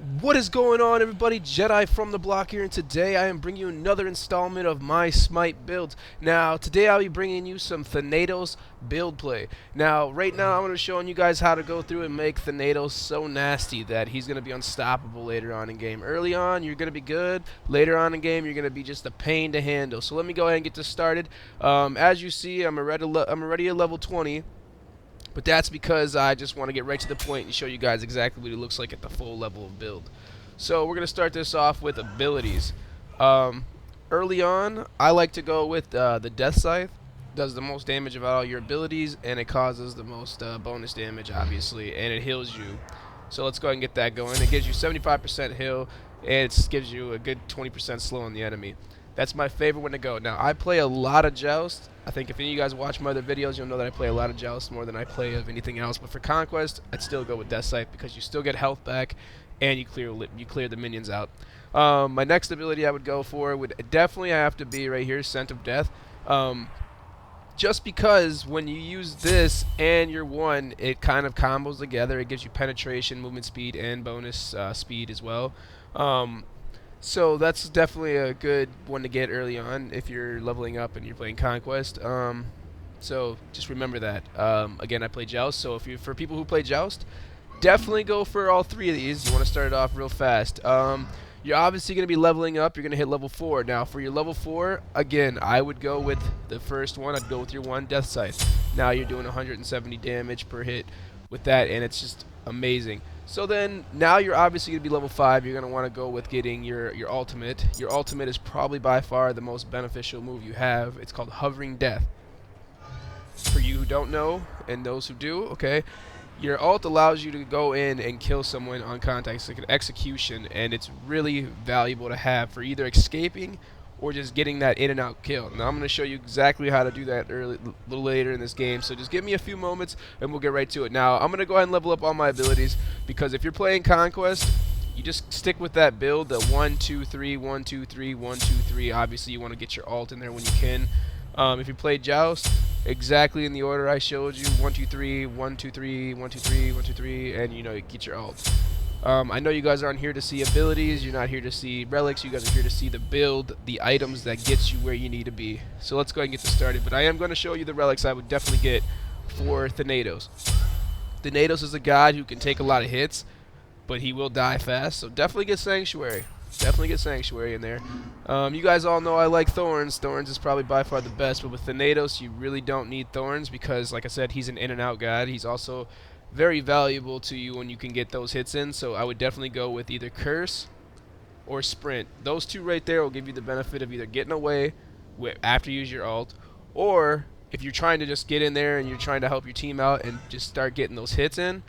What is going on, everybody? Jedi from the block here, and today I am bringing you another installment of my Smite builds. Now, today I'll be bringing you some Thanatos build play. Now, right now I'm going to be showing you guys how to go through and make Thanatos so nasty that he's going to be unstoppable later on in game. Early on, you're going to be good. Later on in game, you're going to be just a pain to handle. So let me go ahead and get this started. As you see, I'm already at level 20. But that's because I just want to get right to the point and show you guys exactly what it looks like at the full level of build. So we're going to start this off with abilities. Early on, I like to go with the Death Scythe. Does the most damage of all your abilities, and it causes the most bonus damage, obviously, and it heals you. So let's go ahead and get that going. It gives you 75% heal, and it gives you a good 20% slow on the enemy. That's my favorite one to go. Now, I play a lot of Joust. I think if any of you guys watch my other videos, you'll know that I play a lot of Joust more than I play of anything else. But for Conquest, I'd still go with Death Scythe because you still get health back and you clear the minions out. My next ability I would go for would definitely have to be right here, Scent of Death. Just because when you use this and your one, it kind of combos together. It gives you penetration, movement speed, and bonus speed as well. So that's definitely a good one to get early on if you're leveling up and you're playing Conquest. So just remember that. Again, I play Joust, so for people who play Joust, definitely go for all three of these. You want to start it off real fast. You're obviously going to be leveling up. You're going to hit level 4. Now, for your level 4, again, I would go with the first one. I'd go with your one, Death Scythe. Now you're doing 170 damage per hit with that, and it's just amazing. So then, now you're obviously going to be level 5. You're going to want to go with getting your ultimate. Your ultimate is probably by far the most beneficial move you have. It's called Hovering Death. For you who don't know, and those who do, okay, your ult allows you to go in and kill someone on contact. It's like an execution, and it's really valuable to have for either escaping or just getting that in and out kill. Now I'm going to show you exactly how to do that a little later in this game, so just give me a few moments and we'll get right to it. Now I'm going to go ahead and level up all my abilities, because if you're playing Conquest, you just stick with that build, the 1 2 3 1 2 3 1 2 3. Obviously you want to get your ult in there when you can. If you play Joust, exactly in the order I showed you, 1 2 3 1 2 3 1 2 3 1 2 3, and you know, you get your ult. I know you guys aren't here to see abilities, you're not here to see relics, you guys are here to see the build, the items that gets you where you need to be. So let's go ahead and get this started, but I am going to show you the relics I would definitely get for Thanatos. Thanatos is a god who can take a lot of hits, but he will die fast, so definitely get Sanctuary. Definitely get Sanctuary in there. You guys all know I like Thorns. Thorns is probably by far the best, but with Thanatos, you really don't need Thorns because, like I said, he's an in-and-out god. He's also very valuable to you when you can get those hits in, so I would definitely go with either Curse or Sprint. Those two right there will give you the benefit of either getting away after you use your ult, or if you're trying to just get in there and you're trying to help your team out and just start getting those hits in,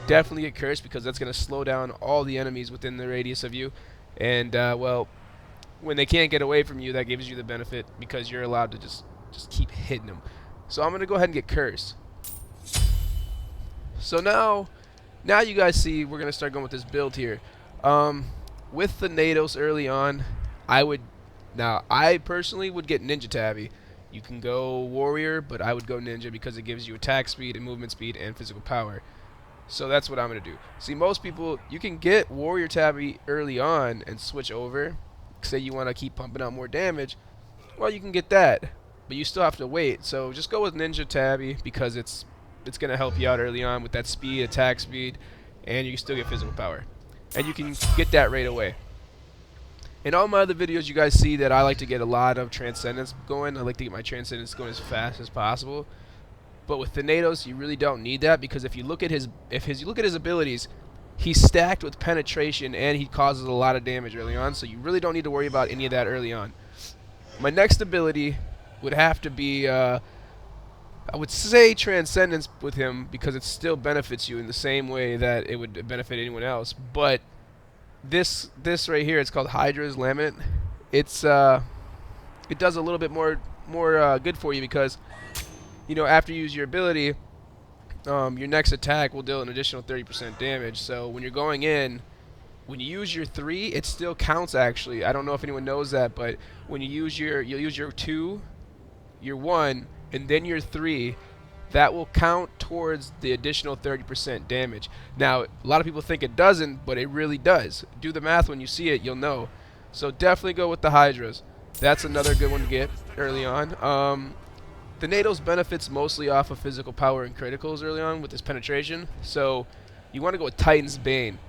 definitely get Curse, because that's going to slow down all the enemies within the radius of you. And, well, when they can't get away from you, that gives you the benefit because you're allowed to just keep hitting them. So I'm going to go ahead and get Curse. So now you guys see we're going to start going with this build here. With Thanatos early on, I personally would get Ninja Tabby. You can go Warrior, but I would go Ninja because it gives you attack speed and movement speed and physical power. So that's what I'm going to do. See, most people, you can get Warrior Tabby early on and switch over. Say you want to keep pumping out more damage. Well, you can get that, but you still have to wait. So just go with Ninja Tabby because it's going to help you out early on with that speed, attack speed, and you can still get physical power. And you can get that right away. In all my other videos, you guys see that I like to get a lot of Transcendence going. I like to get my Transcendence going as fast as possible. But with Thanatos, you really don't need that, because if you look at his abilities, he's stacked with penetration and he causes a lot of damage early on, so you really don't need to worry about any of that early on. My next ability would have to be, I would say Transcendence with him, because it still benefits you in the same way that it would benefit anyone else. But this right here, it's called Hydra's Laminate. It does a little bit more good for you, because you know, after you use your ability, your next attack will deal an additional 30% damage. So when you're going in, when you use your 3, it still counts actually. I don't know if anyone knows that, but when you use you'll use your 2, your 1, and then your 3, that will count towards the additional 30% damage. Now, a lot of people think it doesn't, but it really does. Do the math when you see it, you'll know. So definitely go with the Hydras. That's another good one to get early on. Thanatos benefits mostly off of physical power and criticals early on with this penetration. So you want to go with Titan's Bane.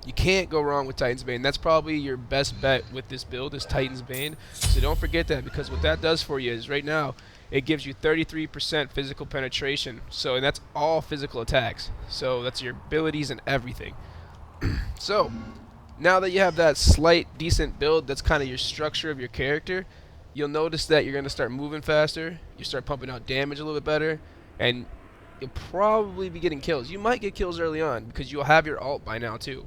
You can't go wrong with Titan's Bane. That's probably your best bet with this build is Titan's Bane. So don't forget that, because what that does for you is right now it gives you 33% physical penetration. So, and that's all physical attacks. So that's your abilities and everything. So now that you have that slight decent build, that's kind of your structure of your character, you'll notice that you're going to start moving faster. You start pumping out damage a little bit better, and you'll probably be getting kills. You might get kills early on because you'll have your ult by now too.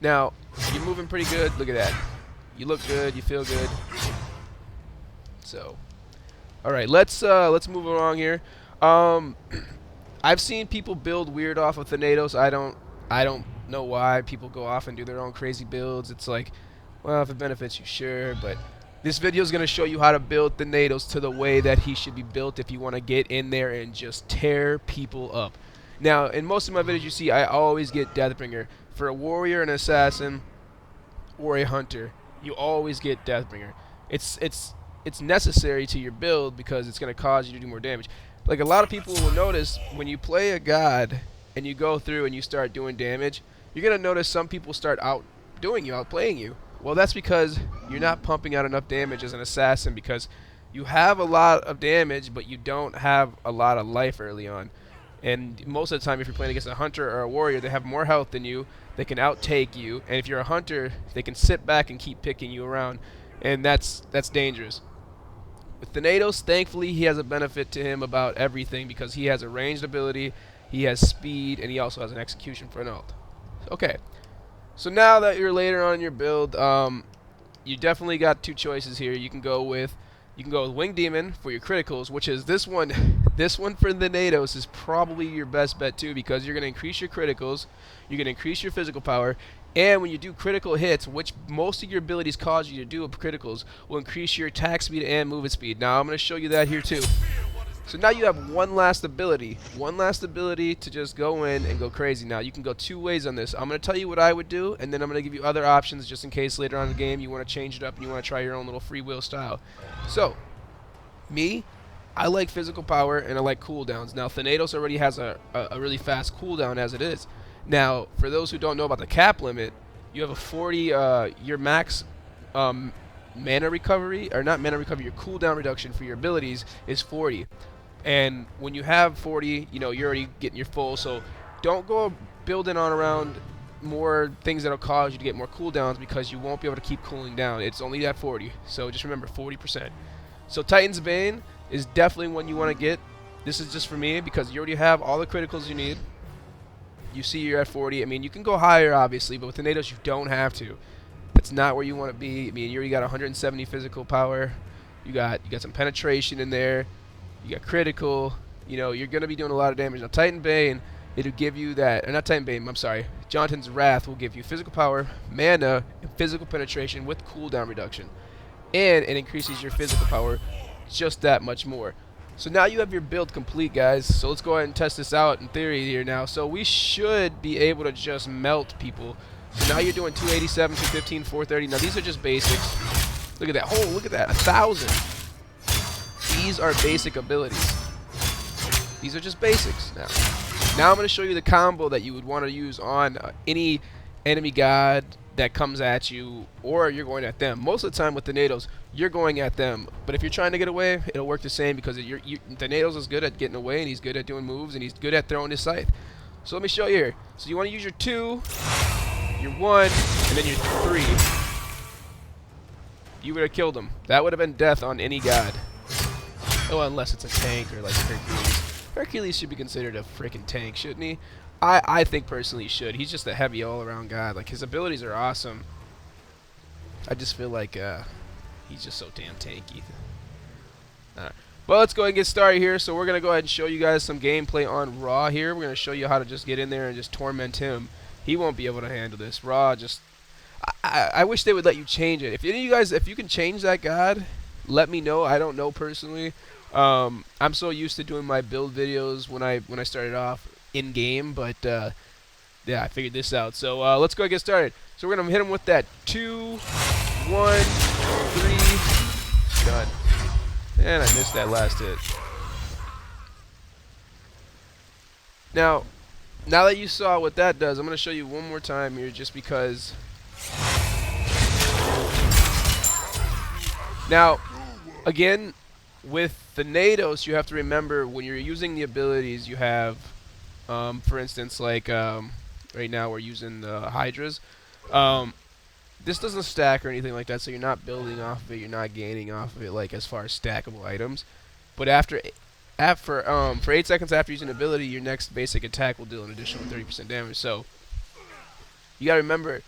Now, you're moving pretty good. Look at that. You look good. You feel good. So, all right, let's move along here. I've seen people build weird off of Thanatos. I don't know why people go off and do their own crazy builds. It's like, well, if it benefits you, sure. But this video is going to show you how to build Thanatos to the way that he should be built if you want to get in there and just tear people up. Now, in most of my videos you see, I always get Deathbringer. For a warrior, an assassin, or a hunter, you always get Deathbringer. It's necessary to your build because it's going to cause you to do more damage. Like, a lot of people will notice when you play a god and you go through and you start doing damage, you're going to notice some people start outdoing you, outplaying you. Well, that's because you're not pumping out enough damage as an assassin, because you have a lot of damage, but you don't have a lot of life early on. And most of the time, if you're playing against a hunter or a warrior, they have more health than you. They can outtake you. And if you're a hunter, they can sit back and keep picking you around. And that's dangerous. With Thanatos, thankfully, he has a benefit to him about everything, because he has a ranged ability, he has speed, and he also has an execution for an ult. Okay. So now that you're later on in your build, you definitely got two choices here. You can go with Winged Demon for your criticals, which is this one. This one for Thanatos is probably your best bet too, because you're going to increase your criticals, you're going to increase your physical power, and when you do critical hits, which most of your abilities cause you to do criticals, will increase your attack speed and movement speed. Now I'm going to show you that here too. So now you have one last ability to just go in and go crazy. Now you can go two ways on this. I'm going to tell you what I would do, and then I'm going to give you other options just in case later on in the game you want to change it up and you want to try your own little free will style. So, me, I like physical power and I like cooldowns. Now Thanatos already has a really fast cooldown as it is. Now, for those who don't know about the cap limit, you have a 40, your max mana recovery, or not mana recovery, your cooldown reduction for your abilities is 40. And when you have 40, you know, you're already getting your full, so don't go building on around more things that'll cause you to get more cooldowns, because you won't be able to keep cooling down. It's only at 40, so just remember 40%. So Titan's Bane is definitely one you want to get. This is just for me because you already have all the criticals you need. You see you're at 40. I mean, you can go higher obviously, but with Thanatos you don't have to. That's not where you want to be. I mean, you already got 170 physical power. You got some penetration in there. You got critical. You know, you're going to be doing a lot of damage. Now Titan Bane, it'll give you that, or not Titan Bane, I'm sorry. Jonathan's Wrath will give you physical power, mana, and physical penetration with cooldown reduction. And it increases your physical power just that much more. So now you have your build complete, guys. So let's go ahead and test this out in theory here now. So we should be able to just melt people. So now you're doing 287, 215, 430. Now these are just basics. Look at that. Oh, look at that. 1,000. These are basic abilities. These are just basics now. Now I'm going to show you the combo that you would want to use on any enemy god that comes at you, or you're going at them. Most of the time with Thanatos, you're going at them. But if you're trying to get away, it'll work the same, because Thanatos is good at getting away, and he's good at doing moves, and he's good at throwing his scythe. So let me show you here. So you want to use your 2, your 1, and then your 3. You would have killed him. That would have been death on any god. Oh, unless it's a tank or like Hercules. Hercules should be considered a freaking tank, shouldn't he? I think personally he should. He's just a heavy all-around guy. Like, his abilities are awesome. I just feel like he's just so damn tanky. Alright. Well, let's go ahead and get started here. So we're going to go ahead and show you guys some gameplay on Raw here. We're going to show you how to just get in there and just torment him. He won't be able to handle this. Raw just... I wish they would let you change it. If any of you guys, if you can change that god, let me know. I don't know personally. I'm so used to doing my build videos when I started off in game, but yeah, I figured this out. So let's go and get started. So we're gonna hit him with that 2, 1, 3, done. And I missed that last hit. Now that you saw what that does, I'm gonna show you one more time here, just because. Now, again, with Thanatos, you have to remember when you're using the abilities you have. For instance, like right now we're using the Hydras. This doesn't stack or anything like that, so you're not building off of it. You're not gaining off of it, like as far as stackable items. But for 8 seconds after using an ability, your next basic attack will deal an additional 30% damage. So you gotta remember,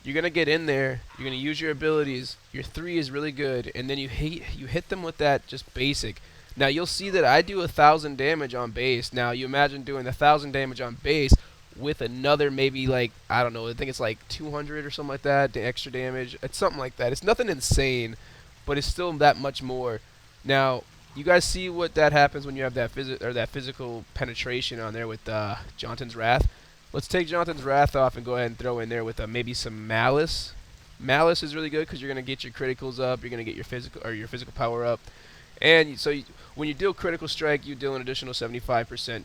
you're gonna get in there. You're gonna use your abilities. Your 3 is really good, and then you hit them with that just basic. Now you'll see that I do 1,000 damage on base. Now you imagine doing 1,000 damage on base with another maybe like, I don't know, I think it's like 200 or something like that, the extra damage. It's something like that. It's nothing insane, but it's still that much more. Now you guys see what that happens when you have that physical penetration on there with Jonathan's Wrath. Let's take Jonathan's Wrath off and go ahead and throw in there with maybe some Malice. Malice is really good because you're gonna get your criticals up. You're gonna get your physical power up. And when you deal critical strike, you deal an additional 75%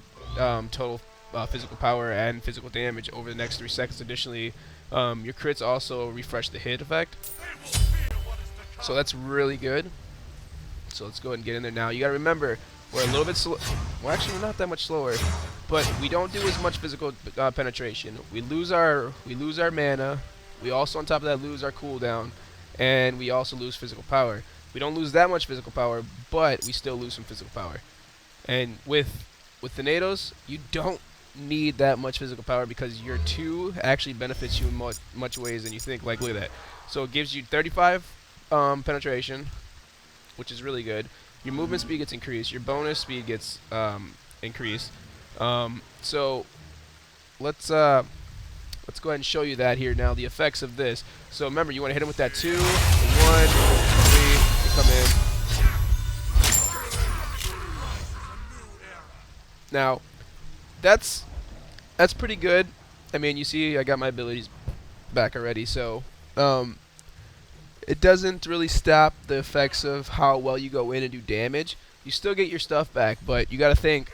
total physical power and physical damage over the next 3 seconds. Additionally, your crits also refresh the hit effect. So that's really good. So let's go ahead and get in there now. You gotta remember, we're a little bit slow. Well, actually, we're not that much slower, but we don't do as much physical penetration. We lose our mana. We also, on top of that, lose our cooldown, and we also lose physical power. We don't lose that much physical power, but we still lose some physical power. And with Thanatos, you don't need that much physical power because your 2 actually benefits you in much ways than you think. Like, look at that. So it gives you 35 penetration, which is really good. Your movement speed gets increased. Your bonus speed gets increased. So let's go ahead and show you that here now. The effects of this. So remember, you want to hit him with that 2, 1, 3. Come in. Now, that's pretty good. I mean, you see, I got my abilities back already, so it doesn't really stop the effects of how well you go in and do damage. You still get your stuff back, but you got to think,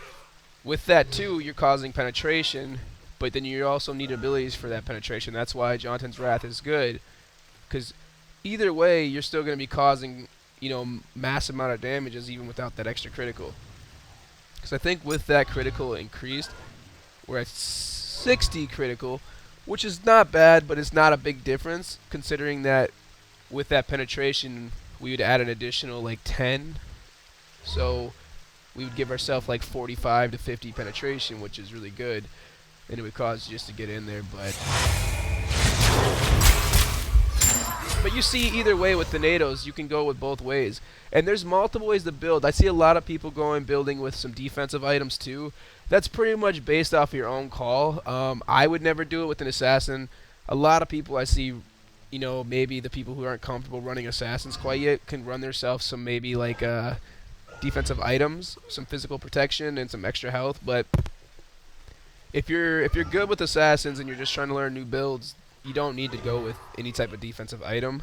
with that too, you're causing penetration, but then you also need abilities for that penetration. That's why Jonathan's Wrath is good, because either way, you're still going to be causing, massive amount of damages even without that extra critical. Because I think with that critical increased, we're at 60 critical, which is not bad, but it's not a big difference considering that with that penetration we would add an additional like 10. So we would give ourselves like 45 to 50 penetration, which is really good, and it would cause just to get in there, But you see, either way with Thanatos, you can go with both ways. And there's multiple ways to build. I see a lot of people building with some defensive items too. That's pretty much based off your own call. I would never do it with an assassin. A lot of people I see, maybe the people who aren't comfortable running assassins quite yet can run themselves some maybe like defensive items, some physical protection, and some extra health. But if you're good with assassins and you're just trying to learn new builds, you don't need to go with any type of defensive item.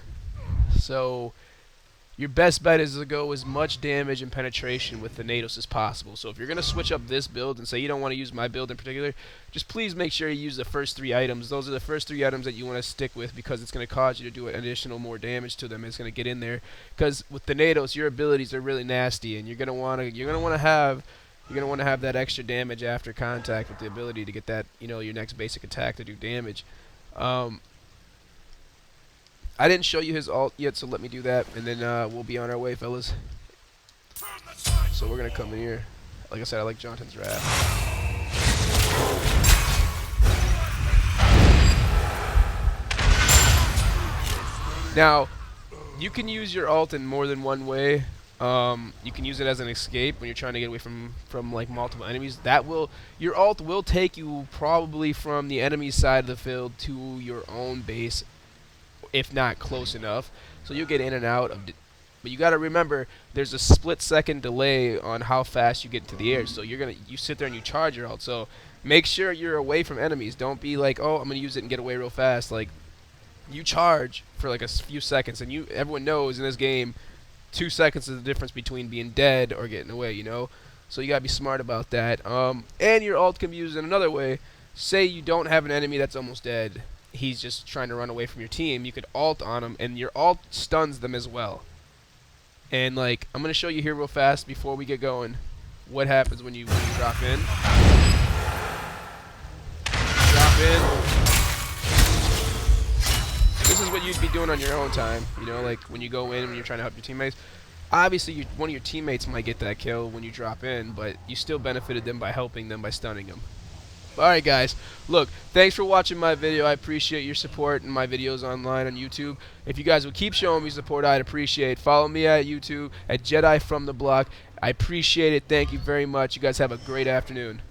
So your best bet is to go as much damage and penetration with Thanatos as possible. So if you're going to switch up this build and say you don't want to use my build in particular, just please make sure you use the first 3 items. Those are the first 3 items that you want to stick with because it's going to cause you to do an additional more damage to them. It's going to get in there because with Thanatos, your abilities are really nasty, and you're going to want to have that extra damage after contact with the ability to get that, your next basic attack to do damage. I didn't show you his ult yet, so let me do that, and then we'll be on our way, fellas. So we're gonna come in here. Like I said, I like Jonathan's Wrath. Now, you can use your ult in more than one way. You can use it as an escape when you're trying to get away from like multiple enemies. Your ult will take you probably from the enemy side of the field to your own base, if not close enough. So you'll get in and out of But you got to remember, there's a split-second delay on how fast you get into the air. So you sit there and you charge your ult. So make sure you're away from enemies. Don't be like, oh, I'm gonna use it and get away real fast. Like, you charge for like a few seconds, and everyone knows in this game, 2 seconds is the difference between being dead or getting away. So you gotta be smart about that. And your ult can be used in another way. Say you don't have an enemy that's almost dead. He's just trying to run away from your team. You could ult on him, and your ult stuns them as well. And like, I'm gonna show you here real fast before we get going what happens when you drop in. Drop in. This is what you'd be doing on your own time, like when you go in when you're trying to help your teammates. Obviously, one of your teammates might get that kill when you drop in, but you still benefited them by helping them by stunning them. Alright guys, look, thanks for watching my video. I appreciate your support in my videos online on YouTube. If you guys would keep showing me support, I'd appreciate. Follow me at YouTube at Jedi from the Block. I appreciate it. Thank you very much. You guys have a great afternoon.